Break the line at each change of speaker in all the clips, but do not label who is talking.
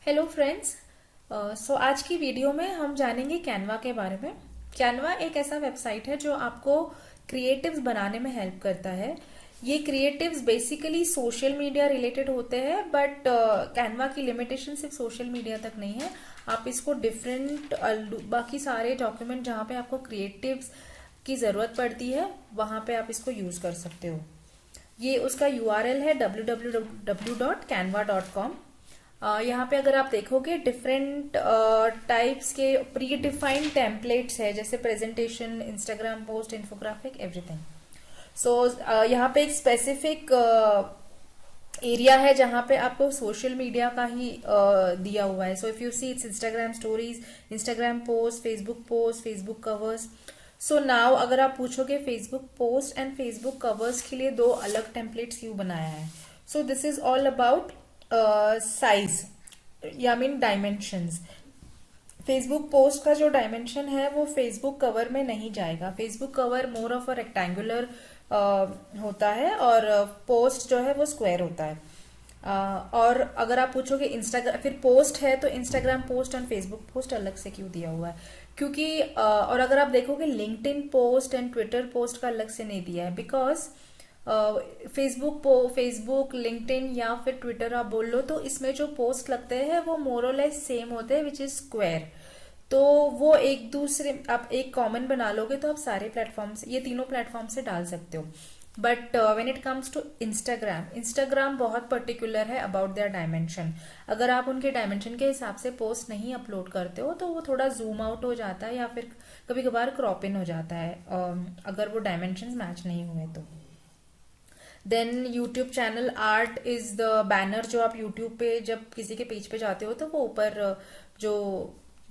Hello friends. आज की video में हम जानेंगे कैनवा के बारे में। कैनवा एक ऐसा वेबसाइट है जो आपको क्रिएटिव्स बनाने में हेल्प करता है। ये creatives basically social media related होते हैं, बट कैनवा की लिमिटेशन सिर्फ सोशल मीडिया तक नहीं है। आप इसको डिफरेंट बाकी सारे डॉक्यूमेंट जहाँ पे आपको क्रिएटिव्स की ज़रूरत पड़ती है वहाँ पे आप इसको यूज़ कर सकते हो। ये उसका URL है www.canva.com। यहाँ पे अगर आप देखोगे डिफरेंट टाइप्स के प्री डिफाइंड टेम्पलेट्स है, जैसे presentation, Instagram post, infographic, everything. यहाँ पे एक स्पेसिफिक एरिया है जहाँ पे आपको सोशल मीडिया का ही दिया हुआ है। So if you see it's Instagram stories, Instagram post, Facebook covers. So now अगर आप पूछोगे Facebook post and Facebook covers के लिए दो अलग टेम्पलेट्स क्यों बनाया है, so this is all about size या मीन डायमेंशंस। फेसबुक पोस्ट का जो डायमेंशन है वो फेसबुक कवर में नहीं जाएगा। Facebook cover more of a rectangular होता है और पोस्ट जो है वो स्क्वायर होता है। और अगर आप पूछोगे इंस्टाग्राम फिर पोस्ट है तो इंस्टाग्राम पोस्ट और फेसबुक पोस्ट अलग से क्यों दिया हुआ है, क्योंकि और अगर आप देखोगे LinkedIn post and Twitter post का अलग से नहीं दिया है, बिकॉज फेसबुक, लिंक्डइन या फिर ट्विटर आप बोल लो तो इसमें जो पोस्ट लगते हैं वो मोर और लेस सेम होते हैं, विच इज स्क्वायर। तो वो एक दूसरे आप एक कॉमन बना लोगे तो आप सारे प्लेटफॉर्म से, ये तीनों प्लेटफॉर्म से डाल सकते हो। But when it comes to Instagram बहुत पर्टिकुलर है अबाउट देयर डायमेंशन। अगर आप उनके डायमेंशन के हिसाब से पोस्ट नहीं अपलोड करते हो तो वो थोड़ा जूम आउट हो जाता है या फिर कभी कभार क्रॉप इन हो जाता है, अगर वो डायमेंशन मैच नहीं हुए तो। Then YouTube channel art is the banner, जो आप यूट्यूब पे जब किसी के पेज पे जाते हो तो वो ऊपर जो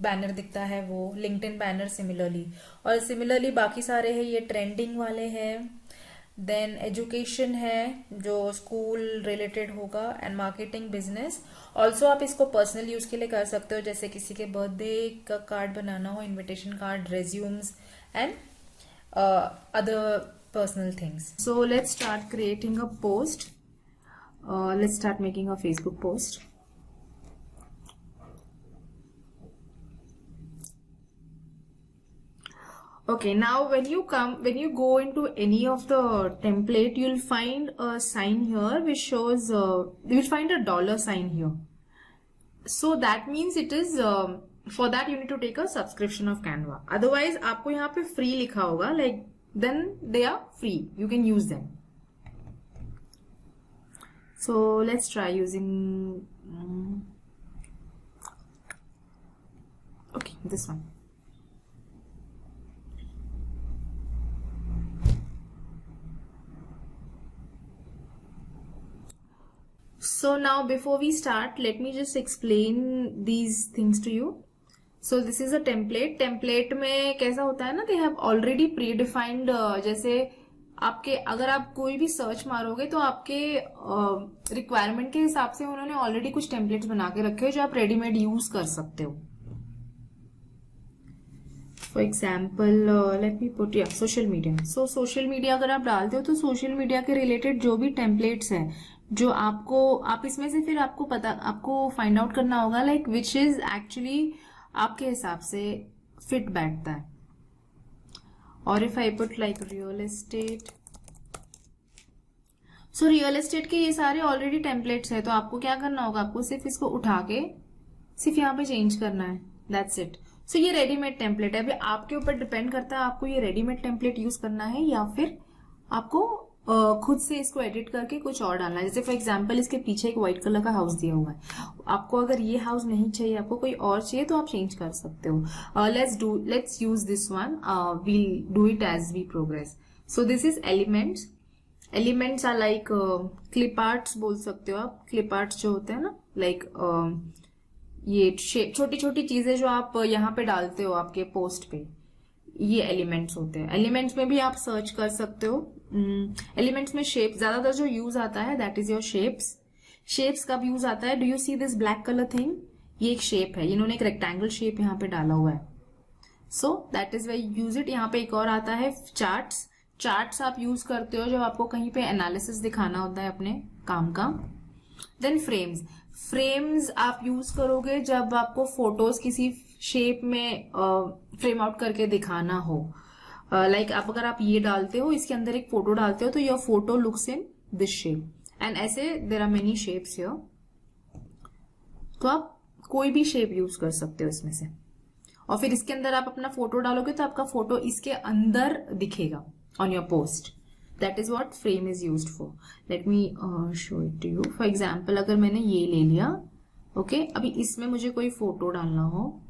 बैनर दिखता है वो लिंक्डइन बैनर सिमिलरली, और सिमिलरली बाकी सारे हैं ये ट्रेंडिंग वाले हैं। देन एजुकेशन है जो स्कूल रिलेटेड होगा, एंड मार्केटिंग, बिजनेस। ऑल्सो आप इसको पर्सनल यूज के लिए कर सकते हो, जैसे किसी के बर्थडे का कार्ड बनाना हो, invitation card, resumes and other personal things. So let's start creating a post. Let's start making a Facebook post. Okay, now when you go into any of the template, you'll find a sign here which shows, you'll find a dollar sign here. So that means it is, for that you need to take a subscription of Canva. Otherwise आपको यहाँ पे free लिखा होगा, like then they are free, you can use them. So let's try using okay, this one. So now before we start, let me just explain these things to you. So this is a template में कैसा होता है ना, they have already pre defined, जैसे आपके अगर आप कोई भी सर्च मारोगे तो आपके रिक्वायरमेंट के हिसाब से उन्होंने ऑलरेडी कुछ टेम्पलेट्स बना के रखे हो जो आप रेडीमेड यूज कर सकते हो। For example let me put या सोशल मीडिया। सो सोशल मीडिया अगर आप डालते हो तो सोशल मीडिया के रिलेटेड जो भी टेम्पलेट्स हैं जो आप इसमें से फिर आपको फाइंड आउट करना होगा लाइक विच इज एक्चुअली आपके हिसाब से फिट बैठता है। और if I put like real estate, so real estate के ये सारे ऑलरेडी टेम्पलेट्स है, तो आपको क्या करना होगा, आपको सिर्फ इसको उठा के सिर्फ यहाँ पे चेंज करना है, दैट्स इट। सो ये रेडीमेड टेम्पलेट है, अभी आपके ऊपर डिपेंड करता है आपको ये रेडीमेड टेम्पलेट यूज करना है या फिर आपको खुद से इसको एडिट करके कुछ और डालना है। जैसे फॉर एग्जांपल इसके पीछे एक व्हाइट कलर का हाउस दिया हुआ है, आपको अगर ये हाउस नहीं चाहिए, आपको कोई और चाहिए तो आप चेंज कर सकते हो। Let's use this one, we'll do it as we progress. So this is elements are like clip arts बोल सकते हो आप। क्लिप आर्ट्स जो होते हैं ना, लाइक ये छोटी छोटी चीजें जो आप यहाँ पे डालते हो आपके पोस्ट पे, ये एलिमेंट्स होते हैं। एलिमेंट्स में भी आप सर्च कर सकते हो। एलिमेंट्स में शेप ज्यादातर जो यूज आता है, दैट इज योर शेप्स कब यूज आता है, do you see this black colour thing, ये एक शेप है, इन्होंने एक रेक्टेंगल शेप यहाँ पे डाला हुआ है, so that is way use it. यहाँ पे एक और आता है चार्ट्स आप यूज करते हो जब आपको कहीं पे एनालिसिस दिखाना होता है अपने काम का। देन फ्रेम्स, फ्रेम्स आप यूज करोगे जब आपको फोटोज किसी शेप में फ्रेम आउट करके दिखाना हो। लाइक अगर आप ये डालते हो, इसके अंदर एक फोटो डालते हो, तो your photo looks in this shape, and ऐसे there are many shapes here. तो आप कोई भी शेप यूज कर सकते हो इसमें से, और फिर इसके अंदर आप अपना फोटो डालोगे तो आपका फोटो इसके अंदर दिखेगा on your post. That is what frame is used for. Let me show it to you. For example अगर मैंने ये ले लिया, ओके, अभी इसमें मुझे कोई फोटो डालना हो,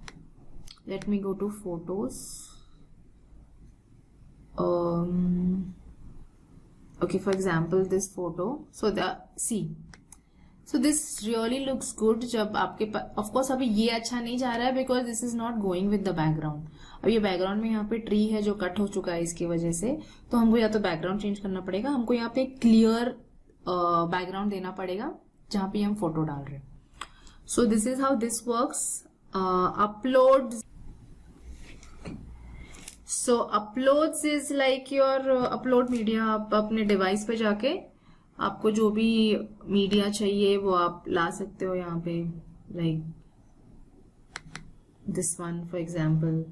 let me go to photos, okay, for example this photo, so this really looks good। जब आपके पास, ऑफ कोर्स अभी ये अच्छा नहीं जा रहा है because this is not going with the background. अब ये बैकग्राउंड में यहाँ पे ट्री है जो कट हो चुका है इसकी वजह से, तो हमको या तो बैकग्राउंड चेंज करना पड़ेगा, हमको यहाँ पे क्लियर बैकग्राउंड देना पड़ेगा जहां पे हम फोटो डाल रहे हैं। सो this is how this works. Upload, so uploads is like your upload media. आप अपने डिवाइस पे जाके आपको जो भी मीडिया चाहिए वो आप ला सकते हो यहाँ पे, like this one for example.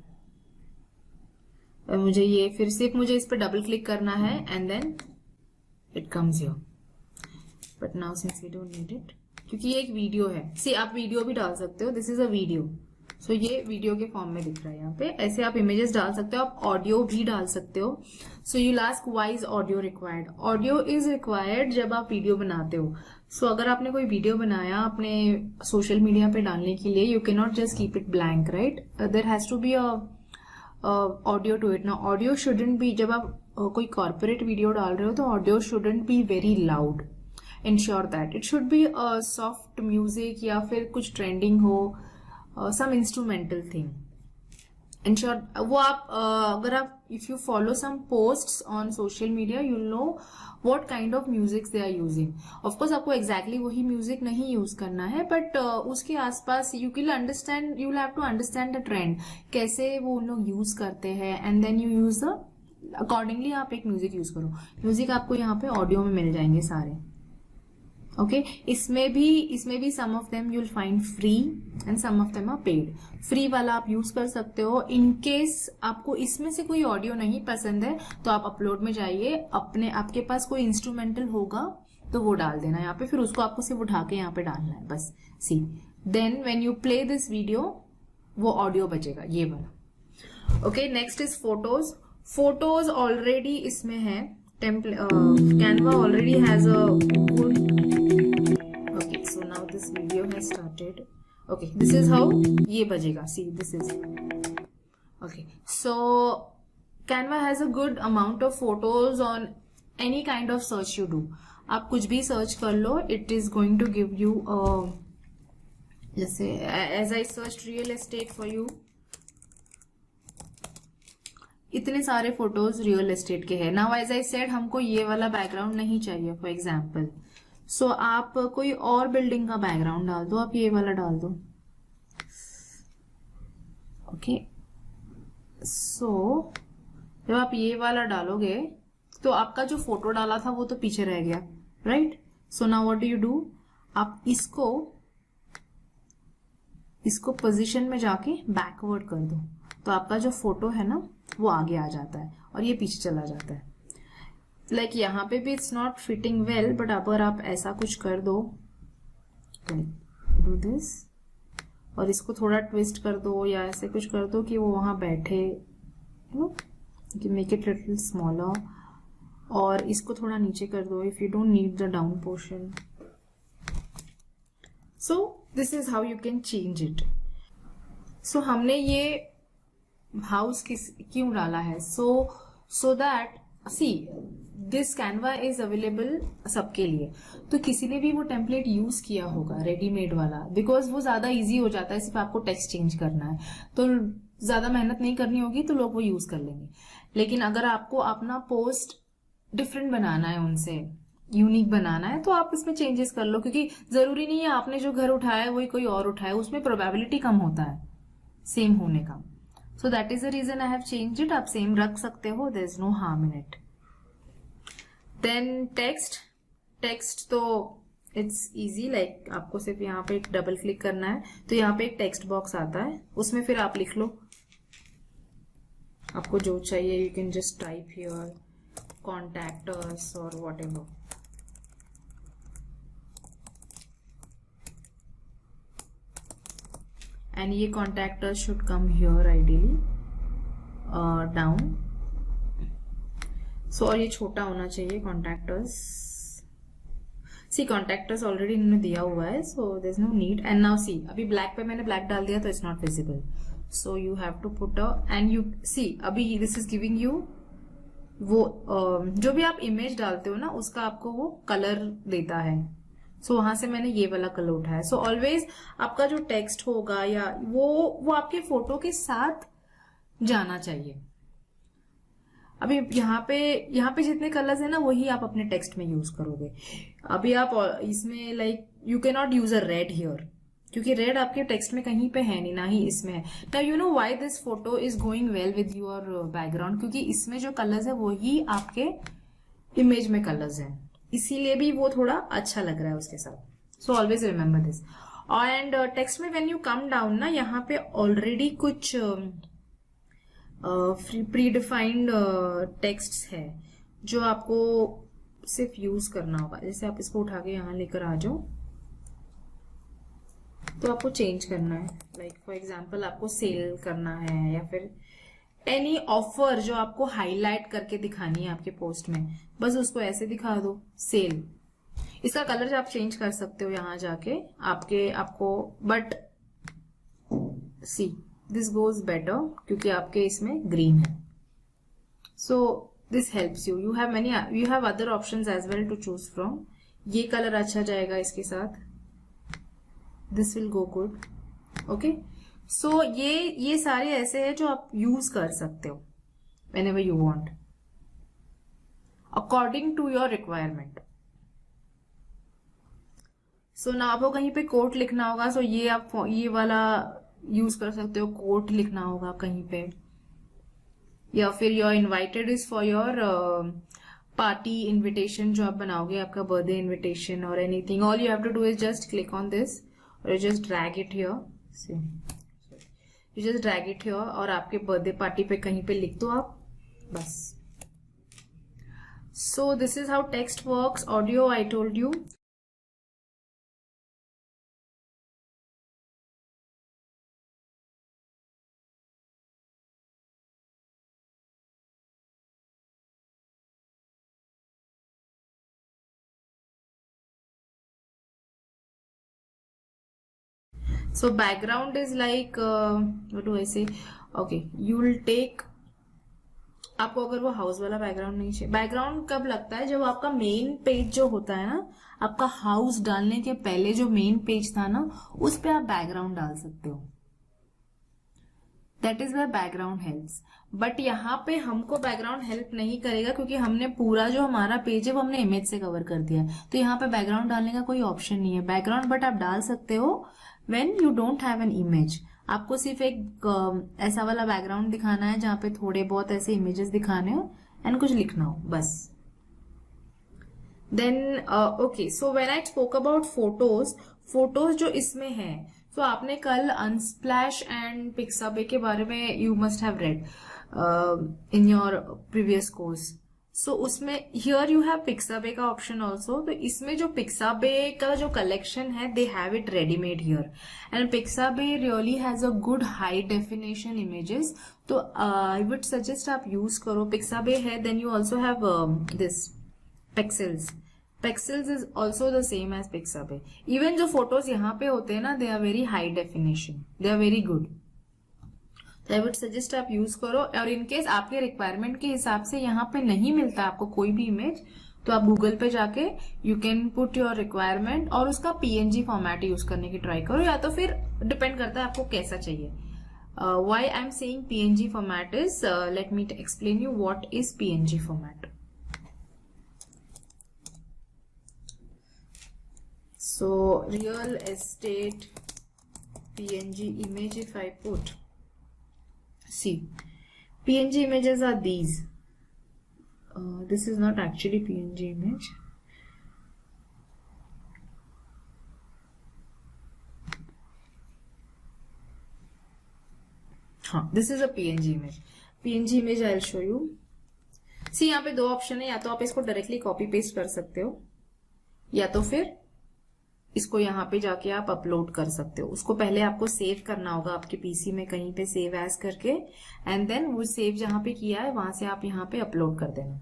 मुझे ये फिर सिर्फ मुझे इस पे डबल क्लिक करना है and then it comes here, but now since we don't need it, क्योंकि ये एक वीडियो है। सी आप वीडियो भी डाल सकते हो, दिस इज अ वीडियो, सो ये वीडियो के फॉर्म में दिख रहा है यहाँ पे। ऐसे आप इमेजेस डाल सकते हो, आप ऑडियो भी डाल सकते हो। So you ask why is audio required. Audio is required जब आप वीडियो बनाते हो। सो अगर आपने कोई वीडियो बनाया अपने सोशल मीडिया पे डालने के लिए, you can not just keep it blank, right, there has to be a audio to it. ना ऑडियो शुडंट बी, जब आप कोई कॉर्पोरेट वीडियो डाल रहे हो तो audio shouldn't be very loud. Ensure that it should be soft music या फिर कुछ ट्रेंडिंग हो, some instrumental thing. Ensure वो आप अगर आप if you follow some posts on social media, you'll know what kind of music they are using. Of course आपको exactly वही music नहीं use करना है, but उसके आसपास you will understand, you will have to understand the trend, कैसे वो उन लोग use करते हैं, and then you use the accordingly आप एक music use करो। Music आपको यहाँ पे ऑडियो में मिल जाएंगे सारे, ओके। इसमें भी some of them you'll find free and some of them are paid. Free वाला आप यूज कर सकते हो। इन केस आपको इसमें से कोई ऑडियो नहीं पसंद है तो आप अपलोड में जाइए, अपने आपके पास कोई इंस्ट्रूमेंटल होगा तो वो डाल देना यहाँ पे, फिर उसको आपको सिर्फ उठा के यहाँ पे डालना है बस। See then when you play this video वो ऑडियो बचेगा ये वाला, okay. Next is photos. Photos already इसमें है, Canva already has a good, okay, so now this video has started, okay, this is how ये बजेगा, see this is, okay, so Canva has a good amount of photos on any kind of search you do। आप कुछ भी search कर लो, it is going to give you जैसे as I searched real estate for you, इतने सारे photos real estate के हैं। Now as I said हमको ये वाला बैकग्राउंड नहीं चाहिए फॉर एग्जाम्पल, सो आप कोई और बिल्डिंग का बैकग्राउंड डाल दो, आप ये वाला डाल दो, ओके। सो जब आप ये वाला डालोगे तो आपका जो फोटो डाला था वो तो पीछे रह गया, right. So now what do you do, आप इसको पोजीशन में जाके बैकवर्ड कर दो, तो आपका जो फोटो है ना वो आगे आ जाता है और ये पीछे चला जाता है। लाइक यहाँ पे भी it's not fitting well, but अगर आप ऐसा कुछ कर दो, डू दिस, और इसको थोड़ा ट्विस्ट कर दो या ऐसे कुछ कर दो कि वो वहां बैठे, you know, make it little smaller, और इसको थोड़ा नीचे कर दो if you don't need the down portion. So this is how you can change it. So हमने ये हाउस क्यों डाला है, so that see this Canva is available सबके लिए। तो किसी ने भी वो टेम्पलेट यूज किया होगा रेडीमेड वाला, बिकॉज वो ज्यादा इजी हो जाता है, सिर्फ आपको टेक्स्ट चेंज करना है, तो ज्यादा मेहनत नहीं करनी होगी, तो लोग वो यूज कर लेंगे। लेकिन अगर आपको अपना पोस्ट डिफरेंट बनाना है, उनसे यूनिक बनाना है, तो आप इसमें चेंजेस कर लो, क्योंकि जरूरी नहीं है आपने जो घर उठाया है वही कोई और उठाया, उसमें प्रोबेबिलिटी कम होता है सेम होने का। So that is the reason I have changed it। आप सेम रख सकते हो, there is no harm in it। Then text तो इट्स इजी, लाइक आपको सिर्फ यहाँ पे एक डबल क्लिक करना है तो यहाँ पे एक टेक्स्ट बॉक्स आता है, उसमें फिर आप लिख लो आपको जो चाहिए. You can just type here contact us और वॉट एवर. एंड ये contact us should come here ideally down. So और ये छोटा होना चाहिए contact us. See contact us already इन्होंने दिया हुआ है, so there is no need. And now see, अभी ब्लैक पे मैंने ब्लैक डाल दिया तो it's not visible. So you have to put and you see, अभी दिस इज गिविंग यू वो जो भी आप इमेज डालते हो ना उसका आपको वो कलर देता है. सो वहां से मैंने ये वाला कलर उठाया. सो ऑलवेज आपका जो टेक्स्ट होगा या वो आपके फोटो के साथ जाना चाहिए. अभी यहाँ पे जितने कलर्स है ना वही आप अपने टेक्स्ट में यूज करोगे. अभी आप इसमें like you can not use a red here, क्योंकि रेड आपके टेक्स्ट में कहीं पे है नहीं, ना ही इसमें है. Now you know why this photo is going well with your background, क्योंकि इसमें जो कलर्स है वही आपके इमेज में कलर्स हैं, इसीलिए भी वो थोड़ा अच्छा लग रहा है उसके साथ. So always remember this. And text में व्हेन यू कम डाउन ना, यहाँ पे ऑलरेडी कुछ प्री डिफाइंड टेक्स्ट है जो आपको सिर्फ यूज करना होगा. जैसे आप इसको उठा के यहाँ लेकर आ जाओ तो आपको चेंज करना है. लाइक फॉर एग्जांपल आपको सेल करना है या फिर एनी ऑफर जो आपको हाईलाइट करके दिखानी है आपके पोस्ट में, बस उसको ऐसे दिखा दो सेल. इसका कलर आप चेंज कर सकते हो यहाँ जाके आपको, but see this goes better क्योंकि आपके इसमें ग्रीन है. So this helps you. You have other options as well to choose from. ये कलर अच्छा जाएगा इसके साथ, this will go good. Okay, so ये सारे ऐसे हैं जो आप यूज कर सकते हो whenever you want according to your requirement. सो ना आपको कहीं पे कोट लिखना होगा, सो ये आप ये वाला यूज कर सकते हो. कोट लिखना होगा कहीं पे, या फिर your invited is for your party invitation जो आप बनाओगे, आपका बर्थडे इनविटेशन और anything. All you have to do is just click on this और you just drag it here. You just drag it here और आपके बर्थडे पार्टी पे कहीं पे लिख दो आप, बस. सो this is how text works. Audio I told you. So background is like what do I say? Okay, you will take. आपको अगर वो हाउस वाला बैकग्राउंड नहीं चाहिए. बैकग्राउंड कब लगता है? जब आपका मेन पेज जो होता है ना, आपका हाउस डालने के पहले जो मेन पेज था ना, उस पे आप बैकग्राउंड डाल सकते हो. That is where background helps. But यहाँ पे हमको बैकग्राउंड हेल्प नहीं करेगा क्योंकि हमने पूरा जो हमारा पेज है वो हमने इमेज से कवर कर दिया है. तो यहाँ पे बैकग्राउंड डालने का कोई ऑप्शन नहीं है. बैकग्राउंड बट आप डाल सकते हो when you don't have an image. आपको सिर्फ एक ऐसा वाला बैकग्राउंड दिखाना है जहां पे थोड़े बहुत ऐसे इमेजेस दिखाने हो एंड कुछ लिखना हो, बस. Then okay, so when I spoke about photos जो इसमें है, तो आपने कल अनस्प्लैश एंड पिक्साबे के बारे में you must have read in your previous course. So उसमें हियर यू हैव पिक्साबे का ऑप्शन ऑल्सो. तो इसमें जो पिक्साबे का जो कलेक्शन है, they have it readymade here. And Pixabay really has a good high definition images. तो I would suggest आप यूज करो. पिक्साबे है. Then you also have this Pexels. Pexels is also the same as Pixabay. Even जो photos यहाँ पे होते हैं ना, they are very high definition, they are very good. तो आई वुड सजेस्ट आप यूज करो. और इनकेस आपके रिक्वायरमेंट के हिसाब से यहाँ पे नहीं मिलता आपको कोई भी इमेज, तो आप गूगल पे जाके you can put your requirement और उसका पीएनजी फॉर्मेट यूज करने की ट्राई करो, या तो फिर डिपेंड करता है आपको कैसा चाहिए. Why I am saying PNG format is, let me explain you what is PNG format. So real estate PNG image, if I put, see, PNG images are these. This is not actually PNG image. हाँ, this is a PNG image. PNG image I will show you. See यहाँ पे दो option है, या तो आप इसको directly copy paste कर सकते हो, या तो फिर इसको यहाँ पे जाके आप अपलोड कर सकते हो. उसको पहले आपको सेव करना होगा आपके पीसी में कहीं पे, सेव एज करके, एंड देन वो सेव जहां पे किया है वहां से आप यहाँ पे अपलोड कर देना.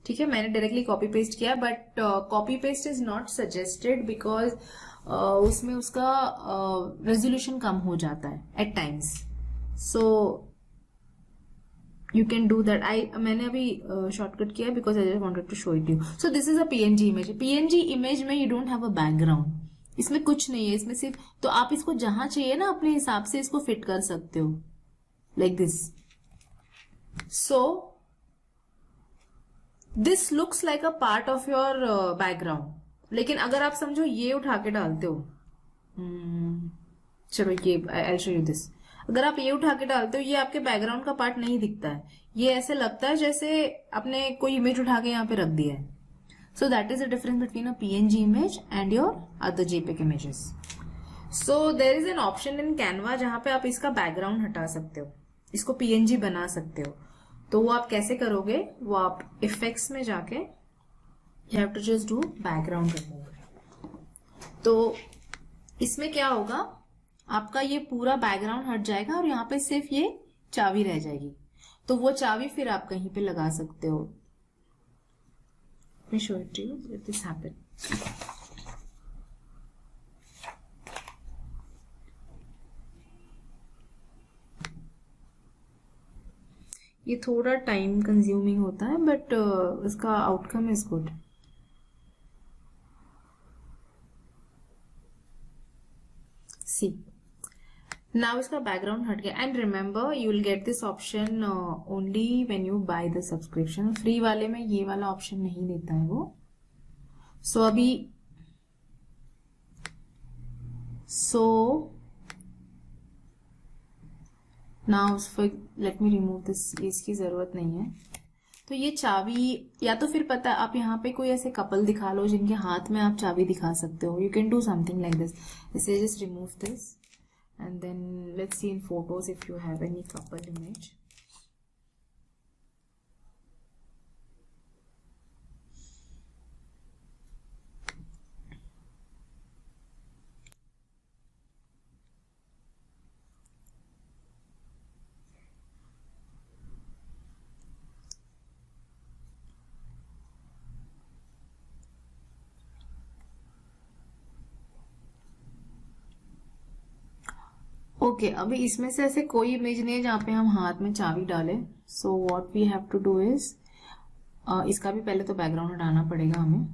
ठीक है, मैंने डायरेक्टली कॉपी पेस्ट किया, but copy paste is not suggested because उसमें उसका रेजोल्यूशन कम हो जाता है at times. So you can do that. मैंने अभी शॉर्टकट किया because I just wanted to show it you. So this is a PNG image. PNG image में you don't have a background, इसमें कुछ नहीं है, इसमें सिर्फ, तो आप इसको जहां चाहिए ना अपने हिसाब से इसको फिट कर सकते हो, like this. So this looks like a part of your background. लेकिन अगर आप समझो ये उठा के डालते हो, चलो ये आई शो यू दिस. अगर आप ये उठा के डालते हो, ये आपके बैकग्राउंड का पार्ट नहीं दिखता है, ये ऐसे लगता है जैसे आपने कोई इमेज उठा के यहाँ पे रख दिया है. So that is the difference between a PNG image and your other JPEG images. So there is an option in Canva जहां पे आप इसका बैकग्राउंड हटा सकते हो, इसको पीएनजी बना सकते हो. तो वो आप कैसे करोगे, वो आप इफेक्ट्स में जाके you have to just do background remove. तो इसमें क्या होगा, आपका ये पूरा बैकग्राउंड हट जाएगा और यहाँ पे सिर्फ ये चाबी रह जाएगी. तो वो चाबी फिर आप कहीं पे लगा सकते हो. Let me show it to you if this happen. ये थोड़ा टाइम कंज्यूमिंग होता है, बट इसका outcome is good. See now इसका बैकग्राउंड हट गया. And remember you will get this option only when you buy the subscription. Free वाले में ये वाला ऑप्शन नहीं देता है वो. सो अभी now let me remove this. इसकी जरूरत नहीं है. तो ये चाबी, या तो फिर पता आप यहाँ पे कोई ऐसे कपल दिखा लो जिनके हाथ में आप चाबी दिखा सकते हो. You can do something like this. Just remove this. And then let's see in photos if you have any couple image. Okay, अभी इसमें से ऐसे कोई इमेज नहीं है जहां पे हम हाथ में चाबी डालें. So what we have to do is, इसका भी पहले तो बैकग्राउंड हटाना पड़ेगा हमें.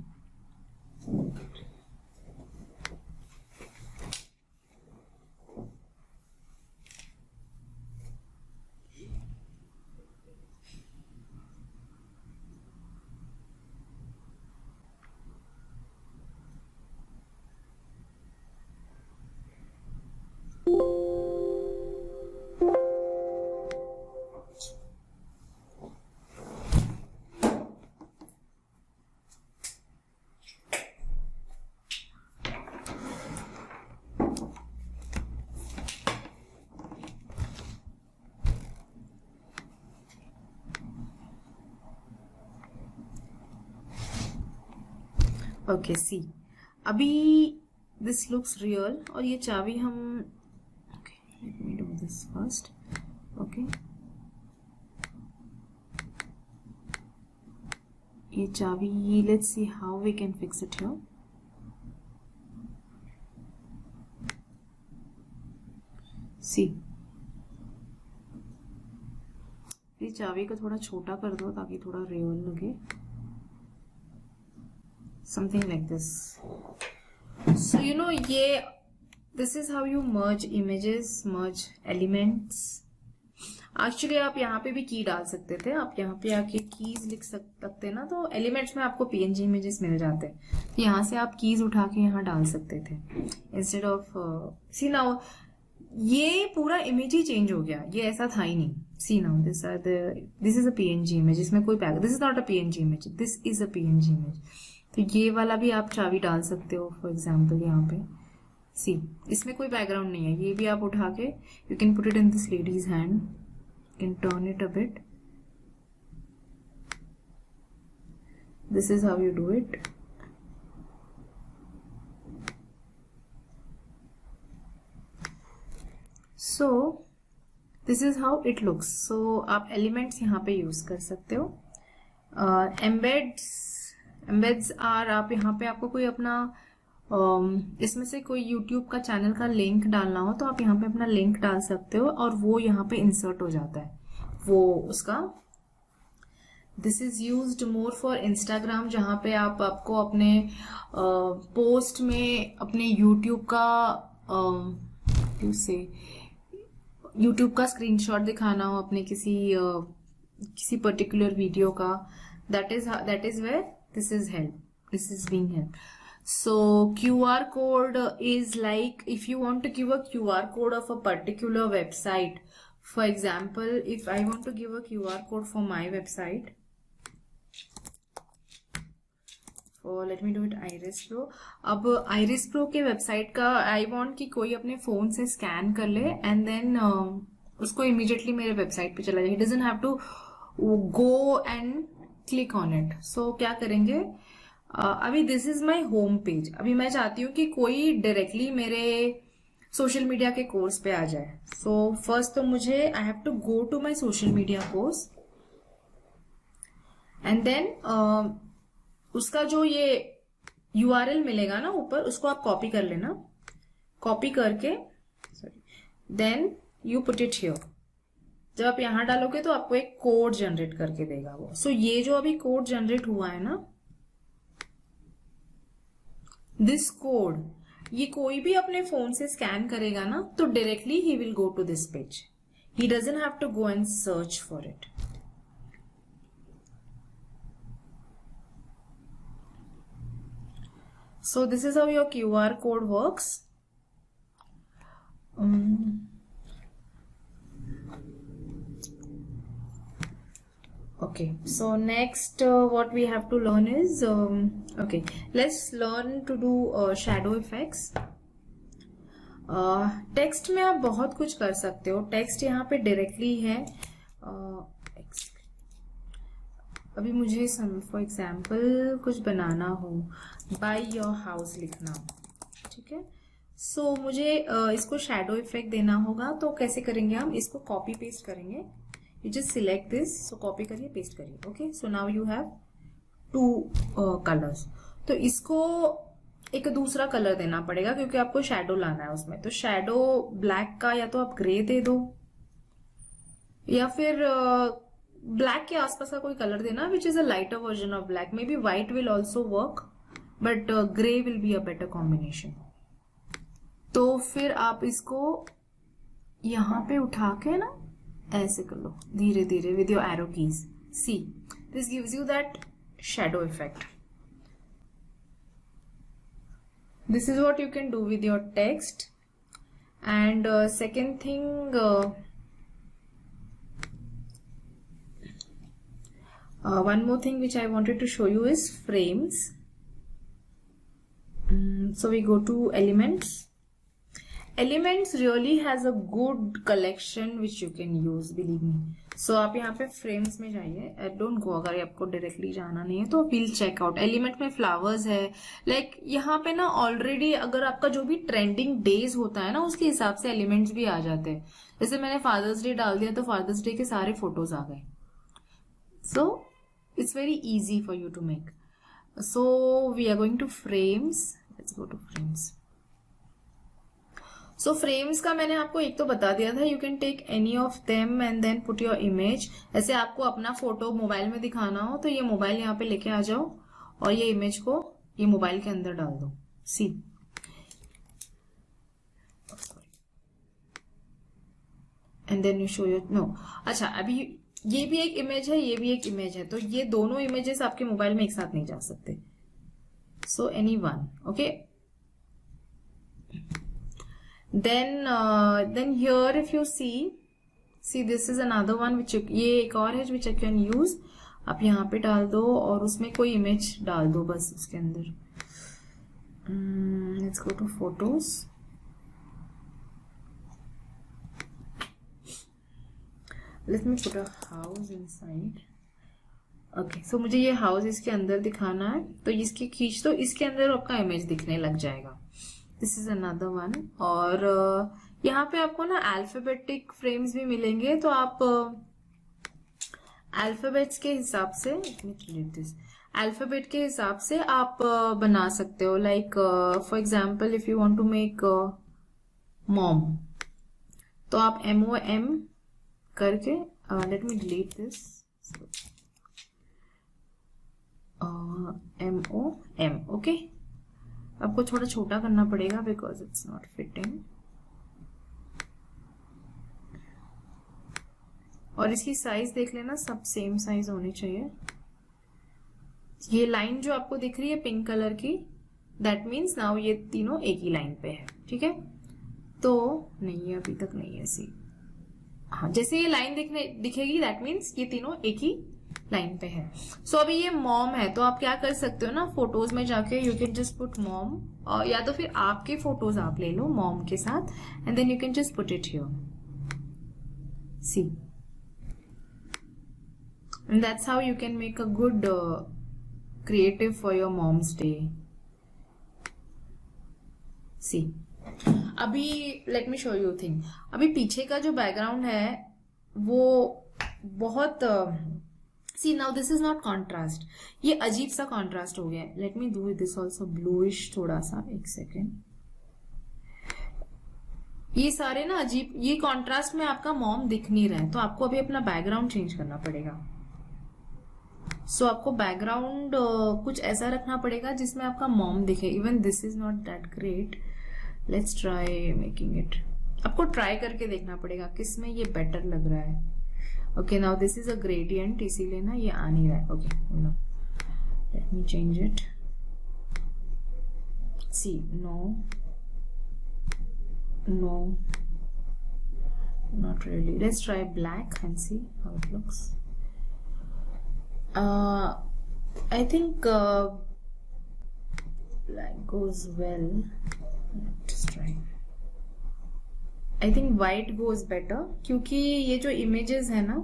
ओके सी, अभी दिस लुक्स रियल. और ये चाबी हम, okay let me do this first. Okay, ये चाबी, let's see how we can fix it here. See, ये चाबी को थोड़ा छोटा कर दो ताकि थोड़ा रियल लगे. Something like this. So you know, this is how you merge images, merge elements. Actually आप यहाँ पे भी की डाल सकते थे. आप यहाँ पे आके कीज लिख सकते ना, तो एलिमेंट्स में आपको पीएनजी इमेजेस मिल जाते हैं. तो यहाँ से आप कीज उठा के यहाँ डाल सकते थे इंस्टेड ऑफ. सी नाउ ये पूरा इमेज ही चेंज हो गया, ये ऐसा था ही नहीं. See now this is a PNG image. इसमें कोई back, this is not a PNG image, this is a PNG image. तो ये वाला भी आप चाबी डाल सकते हो फॉर एग्जाम्पल यहाँ पे. सी, इसमें कोई बैकग्राउंड नहीं है, ये भी आप उठा के you can put it in this ladies hand, you can turn it a bit, this is how you do it. So this is how it looks. So आप एलिमेंट्स यहाँ पे यूज कर सकते हो. एम्बेड्स आर, आप यहाँ पे आपको कोई अपना इसमें से कोई यूट्यूब का चैनल का लिंक डालना हो तो आप यहाँ पे अपना लिंक डाल सकते हो और वो यहाँ पे इंसर्ट हो जाता है वो उसका. This is used more for Instagram, जहाँ पे आपको अपने पोस्ट में अपने यूट्यूब का स्क्रीनशॉट दिखाना हो अपने किसी पर्टिकुलर वीडियो का. that is where this is being helped. So QR code is like if you want to give a QR code of a particular website. For example, if I want to give a QR code for my website, let me do it Iris Pro. अब Iris Pro के website का I want कि कोई अपने phone से scan कर ले and then उसको इमीडिएटली मेरे वेबसाइट पे चला जाए. He doesn't have to go and click on it. So क्या करेंगे, अभी this is my home page. अभी मैं चाहती हूँ कि कोई डायरेक्टली मेरे सोशल मीडिया के कोर्स पे आ जाए. सो फर्स्ट तो मुझे I have to go to my social media course and then उसका जो ये URL मिलेगा ना ऊपर, उसको आप कॉपी कर लेना. कॉपी करके then you put it here. जब आप यहां डालोगे तो आपको एक कोड जनरेट करके देगा वो. सो ये जो अभी कोड जनरेट हुआ है ना, दिस कोड, ये कोई भी अपने फोन से स्कैन करेगा ना तो directly he will go to this page. He doesn't have to go and search for it. So this is how your QR code works. Okay, so next what we have to learn is okay, let's learn to do shadow effects. Text में आप बहुत कुछ कर सकते हो. Text यहाँ पे directly है. अभी मुझे फॉर एग्जाम्पल कुछ बनाना हो, बाय योर हाउस लिखना हो, ठीक है. सो मुझे इसको शैडो इफेक्ट देना होगा. तो कैसे करेंगे हम, इसको कॉपी पेस्ट करेंगे. You just select this, so copy करिए, पेस्ट करिए. Okay, so now you have 2 colours. तो इसको एक दूसरा कलर देना पड़ेगा क्योंकि आपको शैडो लाना है उसमें. तो शैडो ब्लैक का या तो आप ग्रे दे दो या फिर ब्लैक के आसपास का कोई कलर देना which is a lighter version of black. May be white will also work but grey will be a better combination. तो फिर आप इसको यहां पे उठा के ना ऐसे कर लो धीरे धीरे with your arrow keys. See, this gives you that shadow effect. This is what you can do with your text. And second thing, one more thing which I wanted to show you is frames. So we go to elements. Elements really has a good collection which you can use, believe me. So आप यहाँ पे frames में जाइए. Don't go, अगर आपको directly जाना नहीं है तो विल चेक आउट. एलिमेंट में फ्लावर्स है. लाइक यहाँ पे ना ऑलरेडी अगर आपका जो भी ट्रेंडिंग डेज होता है ना उसके हिसाब से एलिमेंट्स भी आ जाते हैं. जैसे मैंने फादर्स डे डाल दिया तो फादर्स डे के सारे फोटोज आ गए. So it's very easy for you to make. So we are going to frames. Let's go to frames. So frames का मैंने आपको एक तो बता दिया था. You can take any of them and then put your image. ऐसे आपको अपना फोटो मोबाइल में दिखाना हो तो ये मोबाइल यहाँ पे लेके आ जाओ और ये इमेज को ये मोबाइल के अंदर डाल दो. See, and then you show your no. अच्छा, अभी ये भी एक इमेज है, ये भी एक इमेज है, तो ये दोनों इमेजेस आपके मोबाइल में एक साथ नहीं जा सकते. So any one. Okay, then here if you see this is another one which ये एक और है which I can use. आप यहाँ पे डाल दो और उसमें कोई इमेज डाल दो बस उसके अंदर. Let's go to photos. Let me put a house inside. Okay, so मुझे ये हाउस इसके अंदर दिखाना है, तो इसकी खींच दो, इसके अंदर आपका इमेज दिखने लग जाएगा। This is another one. और यहाँ पे आपको ना अल्फाबेटिक फ्रेम्स भी मिलेंगे, तो आप अल्फाबेट्स के हिसाब से, अल्फाबेट के हिसाब से आप बना सकते हो। Like for example if you want to make mom, तो आप MOM करके, let me delete this, MOM। Okay, आपको थोड़ा छोटा करना पड़ेगा बिकॉज इट्स नॉट फिटिंग। और इसकी साइज देख लेना, सब सेम साइज होनी चाहिए। ये लाइन जो आपको दिख रही है पिंक कलर की, दैट मीन्स नाउ ये तीनों एक ही लाइन पे है, ठीक है। तो नहीं, अभी तक नहीं है सी। हाँ, जैसे ये लाइन दिखेगी दैट मीन्स ये तीनों एक ही लाइन पे है। सो अभी ये मॉम है, तो आप क्या कर सकते हो ना, फोटोज में जाके you can just put mom, या तो फिर आपके फोटोज आप ले लो मॉम के साथ, and then you can just put it here, see, and that's how you can make a good creative for your mom's day. See, अभी let me show you thing. अभी पीछे का जो बैकग्राउंड है वो बहुत see now this is not contrast, ये अजीब सा कॉन्ट्रास्ट हो गया है। Let me do this also bluish थोड़ा सा, एक सेकेंड। ये सारे ना अजीब, ये कॉन्ट्रास्ट में आपका मॉम दिख नहीं रहा है, तो आपको अभी अपना बैकग्राउंड चेंज करना पड़ेगा। सो आपको बैकग्राउंड कुछ ऐसा रखना पड़ेगा जिसमें आपका मॉम दिखे। Even this is not that great, let's try making it. आपको ट्राई करके देखना पड़ेगा किस में ये बेटर लग रहा है। Okay, now this is a gradient, इसीलिए ना ये आ नहीं रहा है। Okay, no, let me change it. See, no no, not really. Let's try black and see how it looks. I think black goes well. Let's try. I think white goes better, क्योंकि ये जो images है ना,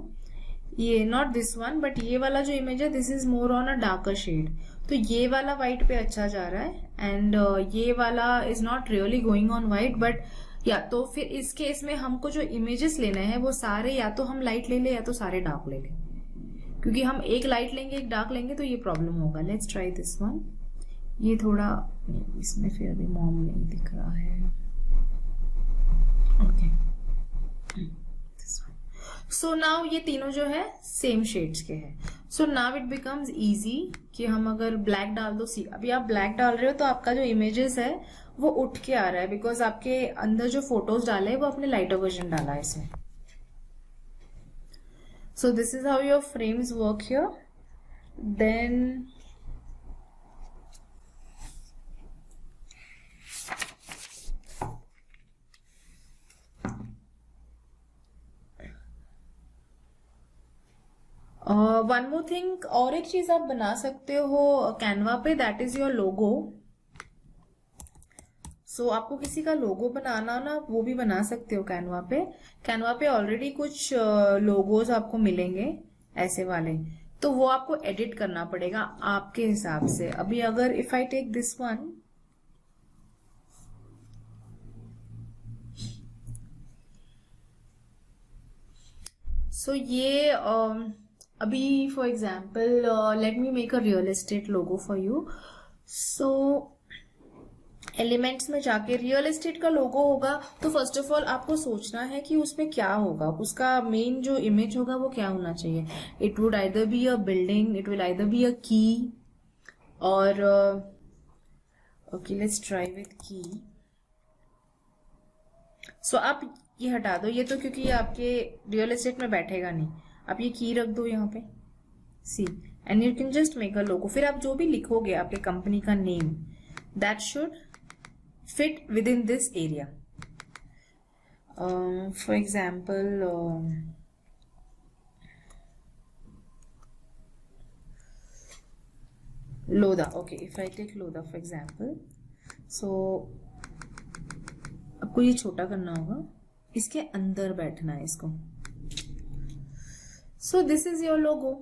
ये not this one but ये वाला जो image है, this is more on a darker shade, तो ये वाला white पे अच्छा जा रहा है, and ये वाला is not really going on white, but या तो फिर इस केस में हमको जो images लेने हैं वो सारे या तो हम light ले ले या तो सारे dark ले ले, क्योंकि हम एक लाइट लेंगे एक डार्क लेंगे तो ये प्रॉब्लम होगा। Let's try this one. ये थोड़ा नहीं, इसमें फिर अभी मॉम नहीं दिख रहा है। Okay, this one. So now ये तीनों जो है सेम शेड्स के हैं। So now it becomes easy कि हम अगर ब्लैक डाल दो, सी अभी आप ब्लैक डाल रहे हो तो आपका जो इमेजेस है वो उठ के आ रहा है, बिकॉज आपके अंदर जो फोटोज डाले हैं वो अपने लाइटर वर्जन डाला है इसमें। So this is how your frames work here. Then one more thing, और एक चीज आप बना सकते हो कैनवा पे, दैट इज योर लोगो। सो आपको किसी का लोगो बनाना ना, वो भी बना सकते हो कैनवा पे। कैनवा पे ऑलरेडी कुछ लोगोज आपको मिलेंगे ऐसे वाले, तो वो आपको एडिट करना पड़ेगा आपके हिसाब से। अभी अगर if I take this one, so ये अभी for example let me make a real estate logo for you. So elements में जाके रियल एस्टेट का लोगो होगा, तो फर्स्ट ऑफ ऑल आपको सोचना है कि उसमें क्या होगा, उसका मेन जो इमेज होगा वो क्या होना चाहिए। It would either be a building, it will either be a की, और ओके लेट्स ट्राई विथ की। सो आप ये हटा दो, ये तो क्योंकि ये आपके रियल एस्टेट में बैठेगा नहीं, आप ये की रख दो यहाँ पे, see, and you can just make a logo. फिर आप जो भी लिखोगे आपके कंपनी का name, that should fit within this area. For example, Lodha. Okay, if I take Lodha for example, so आपको ये छोटा करना होगा, इसके अंदर बैठना है इसको। सो दिस इज योर लोगो।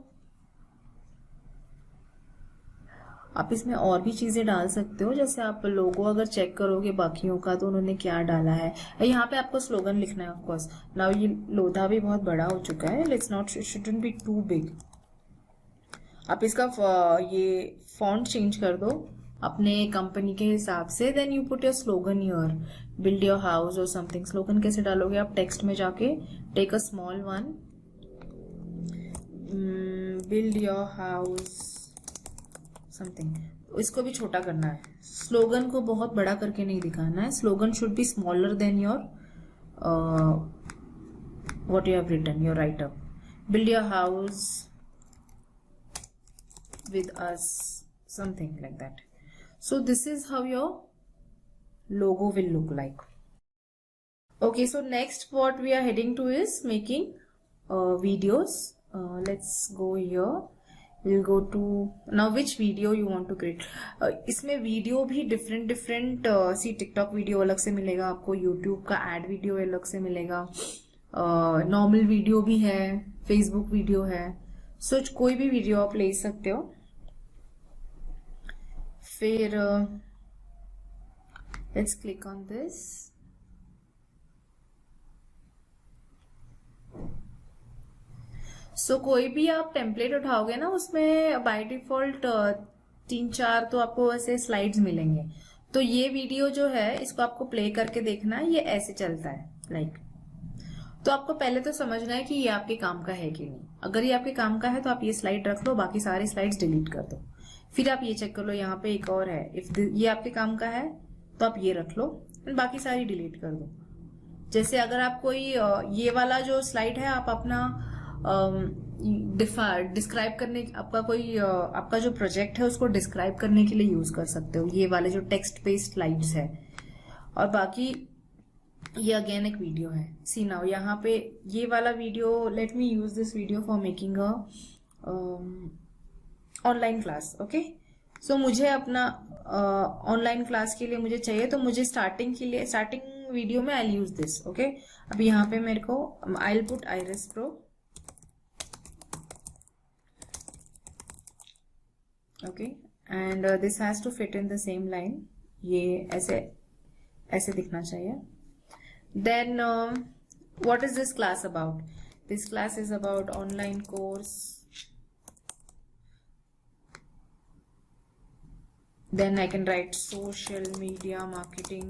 आप इसमें और भी चीजें डाल सकते हो, जैसे आप लोगो अगर चेक करोगे बाकियों का तो उन्होंने क्या डाला है। यहाँ पे आपको स्लोगन लिखना है ऑफ कोर्स। नाउ ये लोधा भी बहुत बड़ा हो चुका है, let's not, shouldn't be too big. आप इसका ये फॉन्ट चेंज कर दो अपने कंपनी के हिसाब से। Then you put your slogan your, build your house or something. Slogan कैसे डालोगे आप, टेक्स्ट में जाके take a small one, build your house something, इसको भी छोटा करना है। स्लोगन को बहुत बड़ा करके नहीं दिखाना है। Slogan should be smaller than your what you have written, your write up. Build your house with us, something like that. So this is how your logo will look like. Okay, so next what we are heading to is making videos. Let's go here. We'll go to now which video you want to create. इसमें video भी different सी TikTok video अलग से मिलेगा आपको, YouTube का add video अलग से मिलेगा, नॉर्मल वीडियो भी है, फेसबुक वीडियो है। सो कोई भी वीडियो आप ले सकते हो। फिर लेट्स क्लिक ऑन दिस। सो कोई भी आप टेम्पलेट उठाओगे ना, उसमें बाय डिफॉल्ट 3-4 तो आपको ऐसे स्लाइड्स मिलेंगे। तो ये वीडियो जो है इसको आपको प्ले करके देखना है, ये ऐसे चलता है लाइक। तो आपको पहले तो समझना है कि ये आपके काम का है कि नहीं। अगर ये आपके काम का है तो आप ये स्लाइड रख लो, बाकी सारी स्लाइड्स डिलीट कर दो। फिर आप ये चेक कर लो, यहाँ पे एक और है, इफ ये आपके काम का है तो आप ये रख लो, बाकी सारी डिलीट कर दो। जैसे अगर आप कोई ये वाला जो स्लाइड है आप अपना डिस्क्राइब करने, आपका जो प्रोजेक्ट है उसको डिस्क्राइब करने के लिए यूज कर सकते हो, ये वाले जो टेक्स्ट बेस्ड स्लाइड्स है। और बाकी ये अगेन एक वीडियो है। सी नाउ यहाँ पे ये वाला video, let me use this video for making a online class. Okay, so मुझे अपना ऑनलाइन क्लास के लिए मुझे चाहिए, तो मुझे स्टार्टिंग वीडियो में आई यूज दिस। ओके, अब यहाँ पे मेरे को I will put Iris Pro. Okay, and this has to fit in the same line, ये ऐसे दिखना चाहिए। Then what is this class about? This class is about online course. Then I can write social media marketing.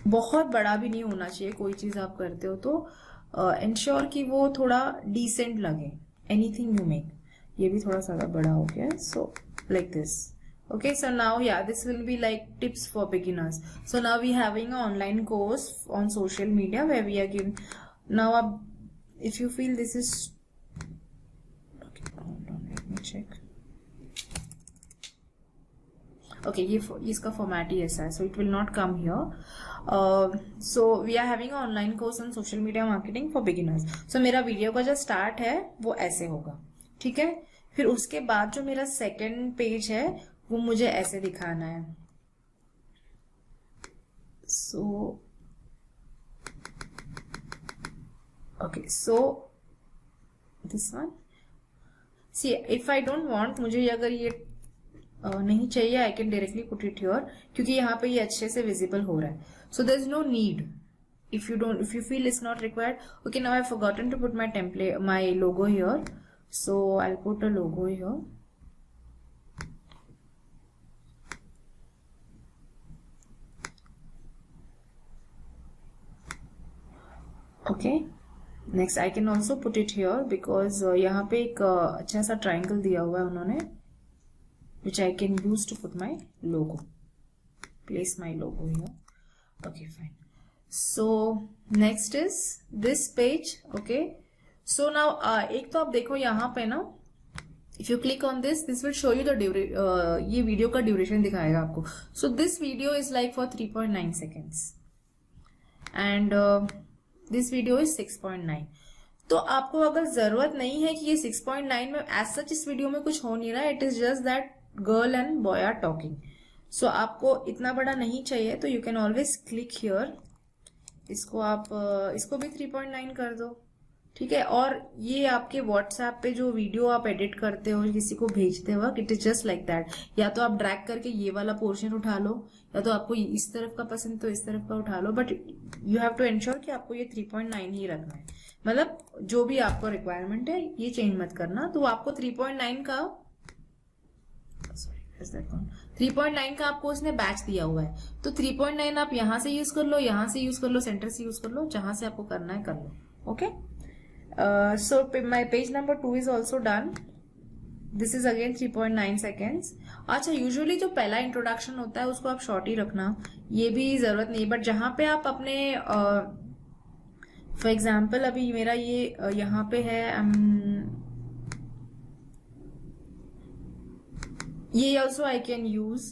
बहुत बड़ा भी नहीं होना चाहिए कोई चीज आप करते हो तो इंश्योर कि वो थोड़ा डिसेंट लगे। एनीथिंग यू मेक, ये भी थोड़ा सा बड़ा हो गया, so like this. Okay, so now yeah, this will be like tips for beginners. So now we having an online course on social media where we are giving. Now if you feel this is check. Okay, ये इसका format ही ऐसा है, so it will not come here. So we are having an online course on social media marketing for beginners. So मेरा video का जो start है वो ऐसे होगा, ठीक है। फिर उसके बाद जो मेरा सेकेंड पेज है वो मुझे ऐसे दिखाना है। So okay, so this one. See, if I don't want, मुझे अगर ये नहीं चाहिए, I can directly put it here, क्योंकि यहाँ पे ये अच्छे से विजिबल हो रहा है। So there is no need. If you feel it's not required. Okay, now I've forgotten to put my template, my logo here. So I'll put a logo here. Okay. Next I can also put it here because यहाँ पे एक अच्छा सा triangle दिया हुआ है उन्होंने, which I can use to put my logo, place my logo here. Okay fine. So next is this page. Okay, so now एक तो आप देखो यहाँ पे ना, if you click on this will show you the ये video का duration दिखाएगा आपको। So this video is like for 3.9 seconds and this video is 6.9। तो आपको अगर जरूरत नहीं है कि ये 6.9 में एज सच इस वीडियो में कुछ हो नहीं रहा है, it is just that girl and boy are talking. So आपको इतना बड़ा नहीं चाहिए तो you can always click here इसको आप इसको भी 3.9 कर दो, ठीक है। और ये आपके व्हाट्सएप पे जो वीडियो आप एडिट करते हो किसी को भेजते वक्त, it is just like that. या तो आप ड्रैग करके ये वाला पोर्शन उठा लो, या तो आपको इस तरफ का पसंद तो इस तरफ का उठा लो, but you have to ensure कि आपको ये 3.9 ही रखना है। मतलब जो भी आपको रिक्वायरमेंट है ये चेंज मत करना। तो आपको 3.9 का 3.9 का आपको उसने बैच दिया हुआ है, तो 3.9 आप यहां से यूज कर लो, यहां से यूज कर लो, सेंटर से यूज कर लो, जहां से आपको करना है कर लो। Okay, so my page number 2 is also done. This is again 3.9 seconds. अच्छा, यूजुअली जो पहला इंट्रोडक्शन होता है उसको आप शॉर्ट ही रखना, ये भी जरूरत नहीं, बट जहां पे आप अपने फॉर एग्जाम्पल अभी मेरा ये यहाँ पे है, ये also I can use,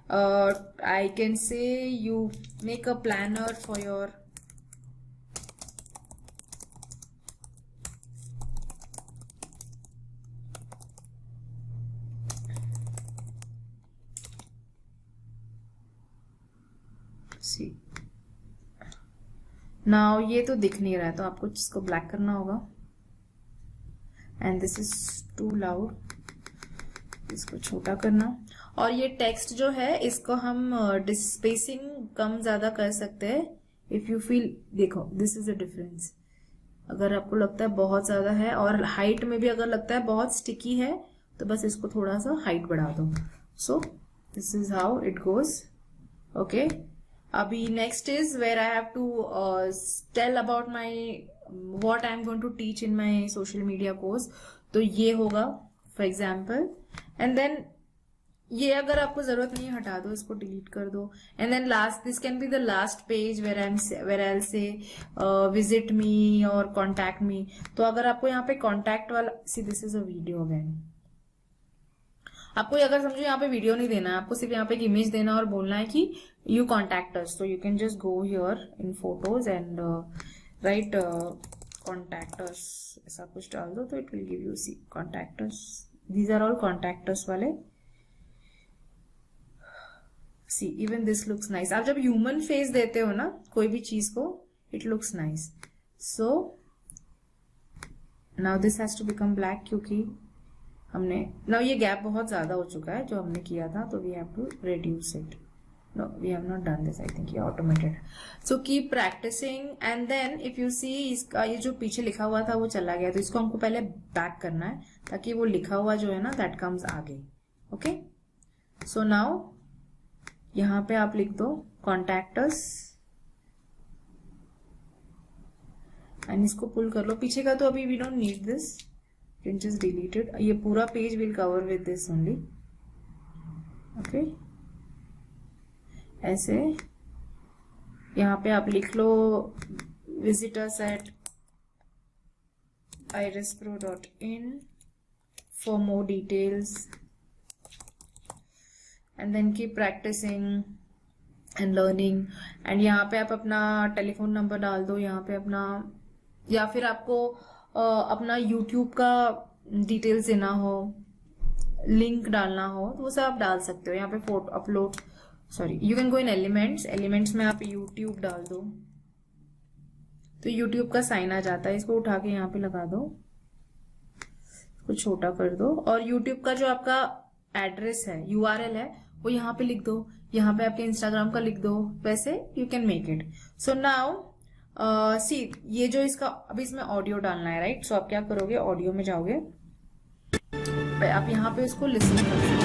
I can say you make a planner for your see. Now ये तो दिख नहीं रहा है, तो आपको इसको ब्लैक करना होगा, and this is too loud, इसको छोटा करना। और ये टेक्स्ट जो है इसको हम स्पेसिंग कम ज्यादा कर सकते हैं इफ यू फील। देखो दिस इज अ डिफरेंस, अगर आपको लगता है बहुत ज्यादा है, और हाइट में भी अगर लगता है बहुत स्टिकी है, तो बस इसको थोड़ा सा हाइट बढ़ा दो। So this is how it goes. Okay, अभी next is where I have to tell about my what I am going to teach in my social media course. तो ये होगा फॉर एग्जाम्पल, एंड देन ये अगर आपको जरूरत नहीं है हटा दो, इसको डिलीट कर दो। And then last, this can be the last page where I will say visit me or contact मी। तो अगर आपको यहाँ पे कॉन्टैक्ट वाला, see this is a video again, आपको अगर समझो यहाँ पे वीडियो नहीं देना है, आपको सिर्फ यहाँ पे एक इमेज देना और बोलना है कि यू कॉन्टैक्ट अस, तो you can just go here in photos and write contact us, ऐसा कुछ डाल दो तो it will give you see contact us. These are all contact us वाले। See even this looks nice. आप जब human face देते हो ना कोई भी चीज को, it looks nice. So now this has to become black, क्योंकि हमने नाउ ये गैप बहुत ज्यादा हो चुका है जो हमने किया था, तो we have to reduce it. No we have not done this, I think ये automated. So keep practising, and then if you see इसका ये जो पीछे लिखा हुआ था वो चला गया, तो इसको हमको पहले बैक करना है ताकि वो लिखा हुआ जो है ना दैट कम्स आगे। ओके, सो नाउ यहां पे आप लिख दो कॉन्टैक्ट अस, एंड इसको पुल कर लो पीछे का। तो अभी we don't need this, can just delete it. ये पूरा page will cover with this only. Okay, ऐसे यहां पे आप लिख लो visit us at irispro.in for more details, and then keep practicing and learning। and यहाँ पे आप अपना टेलीफोन नंबर डाल दो यहाँ पे अपना, या फिर आपको अपना यूट्यूब का डिटेल्स देना हो, लिंक डालना हो, तो वो सब आप डाल सकते हो। यहाँ पे photo upload, sorry you can go in elements, elements में आप यूट्यूब डाल दो तो यूट्यूब का साइन आ जाता है। इसको उठा के यहाँ पे लगा दो, इसको छोटा कर दो, और यूट्यूब का जो आपका एड्रेस है, यूआरएल है, वो यहाँ पे लिख दो, यहाँ पे आपके इंस्टाग्राम का लिख दो, वैसे you can make it. So now see ये जो इसका अभी इसमें ऑडियो डालना है, राइट। सो आप क्या करोगे, ऑडियो में जाओगे, आप यहाँ पे इसको लिसन करोगे।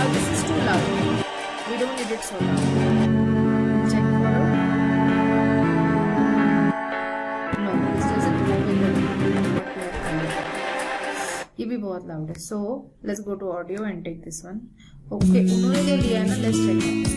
This is too loud, we don't need it so loud. Check करो, no this doesn't go with ये भी बहुत लाउड है। So let's go to audio and take this one. Okay, उन्होंने जो लिया है ना, लेट्स चेक।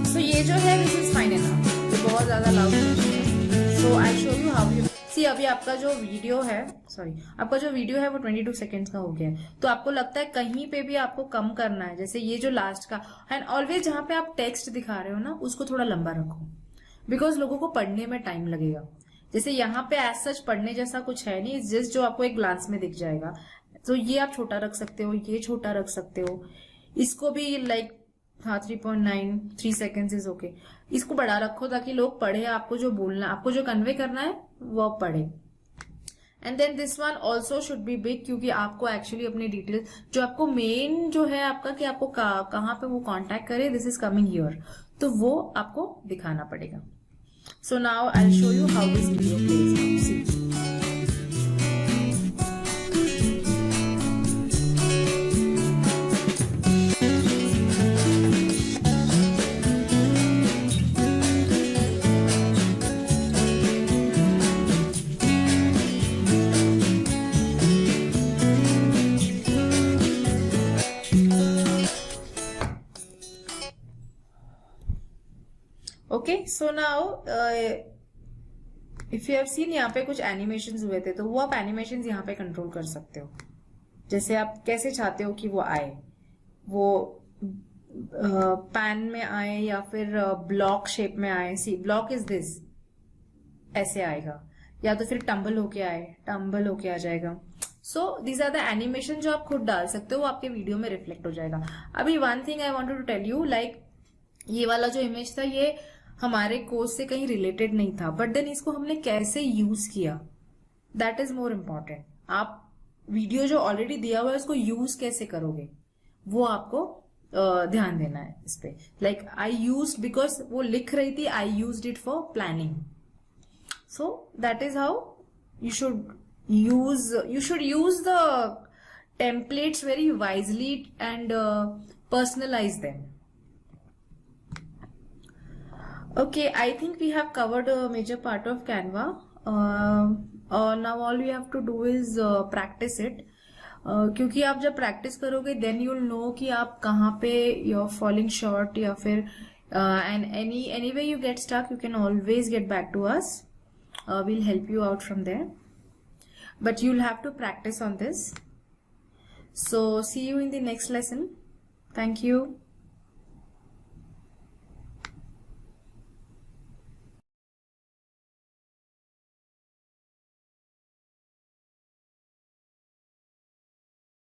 सो ये जो है दिस इज फाइन एनफ, ये बहुत ज्यादा लाउड नहीं है। So I show you how you see. अभी आपका जो वीडियो है, सॉरी आपका जो वीडियो है वो 22 सेकेंड्स का हो गया है। तो आपको लगता है कहीं पे भी आपको कम करना है, जैसे ये जो लास्ट का, एंड ऑलवेज जहां पे आप टेक्स्ट दिखा रहे हो ना उसको थोड़ा लंबा रखो, बिकॉज लोगों को पढ़ने में टाइम लगेगा। जैसे यहाँ पे एज सच पढ़ने जैसा कुछ है नहीं, जस्ट जो आपको एक ग्लांस में दिख जाएगा। तो ये आप छोटा रख सकते हो, ये छोटा रख सकते हो, इसको भी लाइक हाँ 3.9 3 सेकेंड्स इज ओके। इसको बढ़ा रखो ताकि लोग पढ़े, आपको जो बोलना, आपको जो कन्वे करना है वो पढ़े। And then this one also should be big, क्योंकि आपको एक्चुअली अपनी डिटेल जो आपको मेन जो है आपका कि आपको कहाँ पे वो कांटेक्ट करे, दिस इज कमिंग हियर, तो वो आपको दिखाना पड़ेगा। So now I will show you how this video plays now. See okay, so now if you have seen, यहाँ पे कुछ एनिमेशंस हुए थे, तो वो आप एनिमेशंस यहाँ पे कंट्रोल कर सकते हो। जैसे आप कैसे चाहते हो कि वो आए, वो पैन में आए या फिर ब्लॉक शेप में आए। सी ब्लॉक इज दिस, ऐसे आएगा, या तो फिर टम्बल होके आए, टम्बल होके आ जाएगा। So these are the animation जो आप खुद डाल सकते हो, वो आपके वीडियो में रिफ्लेक्ट हो जाएगा। अभी one thing I wanted to tell you, like ये वाला जो इमेज था ये हमारे कोर्स से कहीं रिलेटेड नहीं था, बट देन इसको हमने कैसे यूज किया, दैट इज मोर इम्पोर्टेंट। आप वीडियो जो ऑलरेडी दिया हुआ है उसको यूज कैसे करोगे, वो आपको ध्यान देना है इस पे। लाइक आई यूज, बिकॉज वो लिख रही थी I use it for planning, so that is how you should use the templates very wisely and personalize them. Okay, I think we have covered a major part of Canva. Now all we have to do is practice it. क्योंकि आप जब practice करोगे then you'll know कि आप कहाँ पे you're falling short, या फिर and anyway you get stuck, you can always get back to us. We'll help you out from there. But you'll have to practice on this. So see you in the next lesson. Thank you.